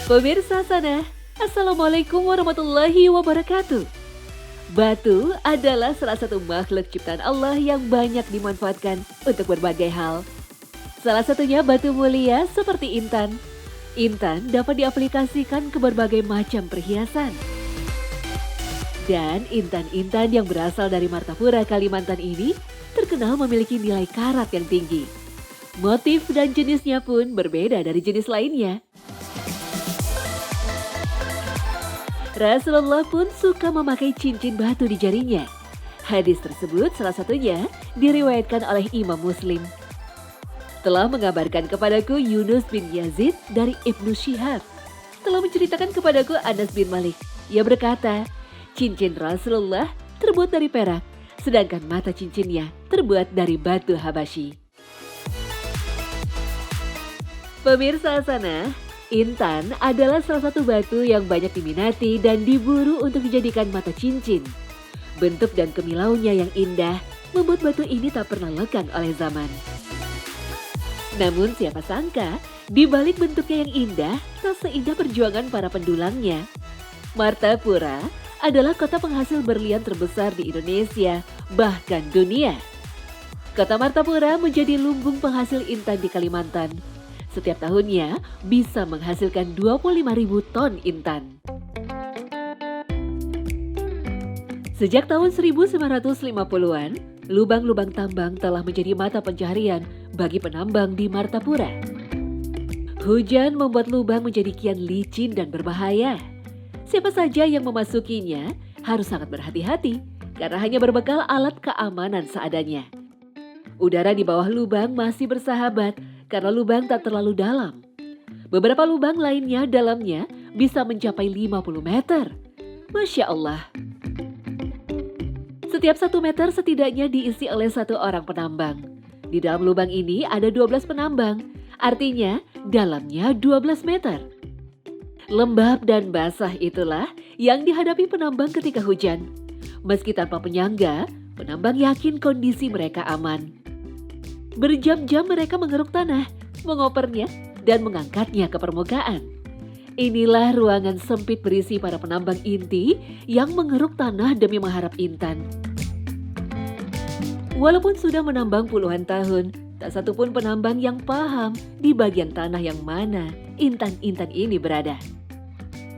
Pemirsa sana, Assalamualaikum warahmatullahi wabarakatuh. Batu adalah salah satu makhluk ciptaan Allah yang banyak dimanfaatkan untuk berbagai hal. Salah satunya batu mulia seperti intan. Intan dapat diaplikasikan ke berbagai macam perhiasan. Dan intan-intan yang berasal dari Martapura, Kalimantan ini terkenal memiliki nilai karat yang tinggi. Motif dan jenisnya pun berbeda dari jenis lainnya. Rasulullah pun suka memakai cincin batu di jarinya. Hadis tersebut salah satunya diriwayatkan oleh Imam Muslim. Telah mengabarkan kepadaku Yunus bin Yazid dari Ibnu Syihab. Telah menceritakan kepadaku Anas bin Malik. Ia berkata, cincin Rasulullah terbuat dari perak, sedangkan mata cincinnya terbuat dari batu Habasyi. Pemirsa sana, intan adalah salah satu batu yang banyak diminati dan diburu untuk dijadikan mata cincin. Bentuk dan kimilaunya yang indah membuat batu ini tak pernah lekang oleh zaman. Namun siapa sangka, di balik bentuknya yang indah, tak seindah perjuangan para pendulangnya. Martapura adalah kota penghasil berlian terbesar di Indonesia, bahkan dunia. Kota Martapura menjadi lumbung penghasil intan di Kalimantan. Setiap tahunnya bisa menghasilkan 25.000 ton intan. Sejak tahun 1950-an, lubang-lubang tambang telah menjadi mata pencaharian bagi penambang di Martapura. Hujan membuat lubang menjadi kian licin dan berbahaya. Siapa saja yang memasukinya harus sangat berhati-hati karena hanya berbekal alat keamanan seadanya. Udara di bawah lubang masih bersahabat karena lubang tak terlalu dalam. Beberapa lubang lainnya dalamnya bisa mencapai 50 meter. Masya Allah. Setiap 1 meter setidaknya diisi oleh 1 orang penambang. Di dalam lubang ini ada 12 penambang, artinya dalamnya 12 meter. Lembab dan basah itulah yang dihadapi penambang ketika hujan. Meski tanpa penyangga, penambang yakin kondisi mereka aman. Berjam-jam mereka mengeruk tanah, mengopernya, dan mengangkatnya ke permukaan. Inilah ruangan sempit berisi para penambang inti yang mengeruk tanah demi mengharap intan. Walaupun sudah menambang puluhan tahun, tak satupun penambang yang paham di bagian tanah yang mana intan-intan ini berada.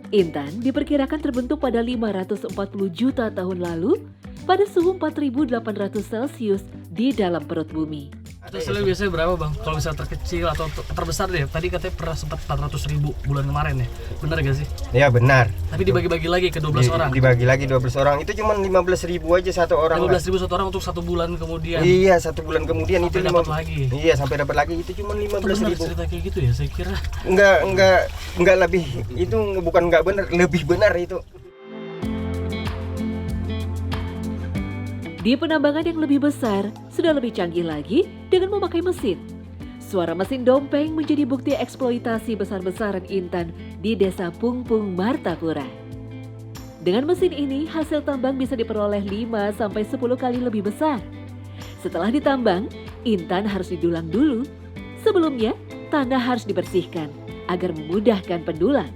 Intan diperkirakan terbentuk pada 540 juta tahun lalu pada suhu 4.800 Celcius di dalam perut bumi. Terus lu biasanya berapa bang? Kalau misalnya terkecil atau terbesar deh, tadi katanya pernah sempat 400.000 bulan kemarin ya, benar gak sih? Ya benar. Tapi dibagi-bagi lagi ke 12 orang? Dibagi lagi 12 orang, itu cuma 15.000 aja satu orang. 15.000 satu orang untuk 1 bulan kemudian? Iya, 1 bulan kemudian sampai itu dapat lagi? Iya, sampai dapat lagi, itu cuma 15.000. Benar cerita kayak gitu ya, saya kira? Enggak lebih, itu bukan enggak benar, lebih benar itu. Di penambangan yang lebih besar, sudah lebih canggih lagi dengan memakai mesin. Suara mesin dompeng menjadi bukti eksploitasi besar-besaran intan di desa Pungpung, Martapura. Dengan mesin ini, hasil tambang bisa diperoleh 5-10 kali lebih besar. Setelah ditambang, intan harus didulang dulu. Sebelumnya, tanah harus dibersihkan agar memudahkan pendulang.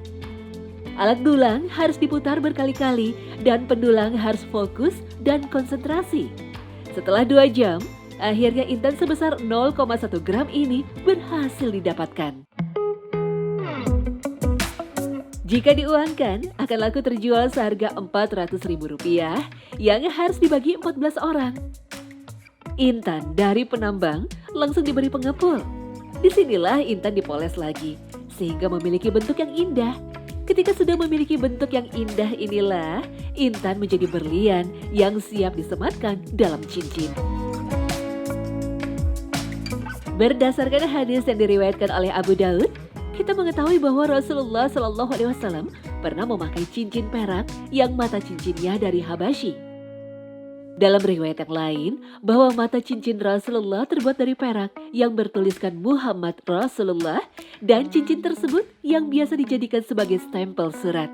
Alat dulang harus diputar berkali-kali dan pendulang harus fokus dan konsentrasi. Setelah 2 jam, akhirnya intan sebesar 0,1 gram ini berhasil didapatkan. Jika diuangkan, akan laku terjual seharga Rp400.000 yang harus dibagi 14 orang. Intan dari penambang langsung diberi pengepul. Disinilah intan dipoles lagi, sehingga memiliki bentuk yang indah. Ketika sudah memiliki bentuk yang indah inilah, intan menjadi berlian yang siap disematkan dalam cincin. Berdasarkan hadis yang diriwayatkan oleh Abu Daud, kita mengetahui bahwa Rasulullah SAW pernah memakai cincin perak yang mata cincinnya dari Habasyi. Dalam riwayat yang lain, bahwa mata cincin Rasulullah terbuat dari perak yang bertuliskan Muhammad Rasulullah dan cincin tersebut yang biasa dijadikan sebagai stempel surat.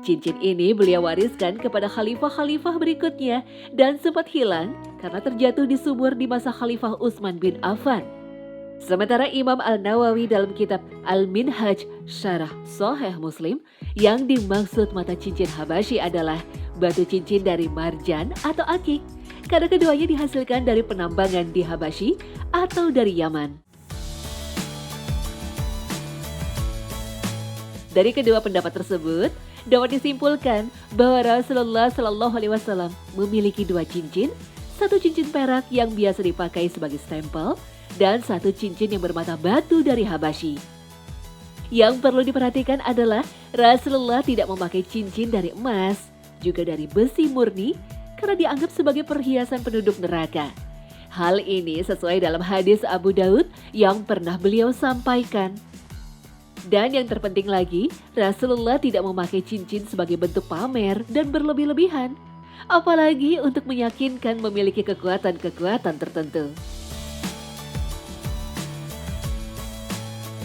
Cincin ini beliau wariskan kepada khalifah-khalifah berikutnya dan sempat hilang karena terjatuh di sumur di masa Khalifah Utsman bin Affan. Sementara Imam Al-Nawawi dalam kitab Al-Minhaj Syarah Sahih Muslim, yang dimaksud mata cincin Habasyi adalah batu cincin dari marjan atau akik, karena keduanya dihasilkan dari penambangan di Habasyi atau dari Yaman. Dari kedua pendapat tersebut, dapat disimpulkan bahwa Rasulullah Shallallahu Alaihi Wasallam memiliki dua cincin, satu cincin perak yang biasa dipakai sebagai stempel, dan satu cincin yang bermata batu dari Habasyi. Yang perlu diperhatikan adalah Rasulullah tidak memakai cincin dari emas, juga dari besi murni, karena dianggap sebagai perhiasan penduduk neraka. Hal ini sesuai dalam hadis Abu Daud yang pernah beliau sampaikan. Dan yang terpenting lagi, Rasulullah tidak memakai cincin sebagai bentuk pamer dan berlebih-lebihan, apalagi untuk meyakinkan memiliki kekuatan-kekuatan tertentu.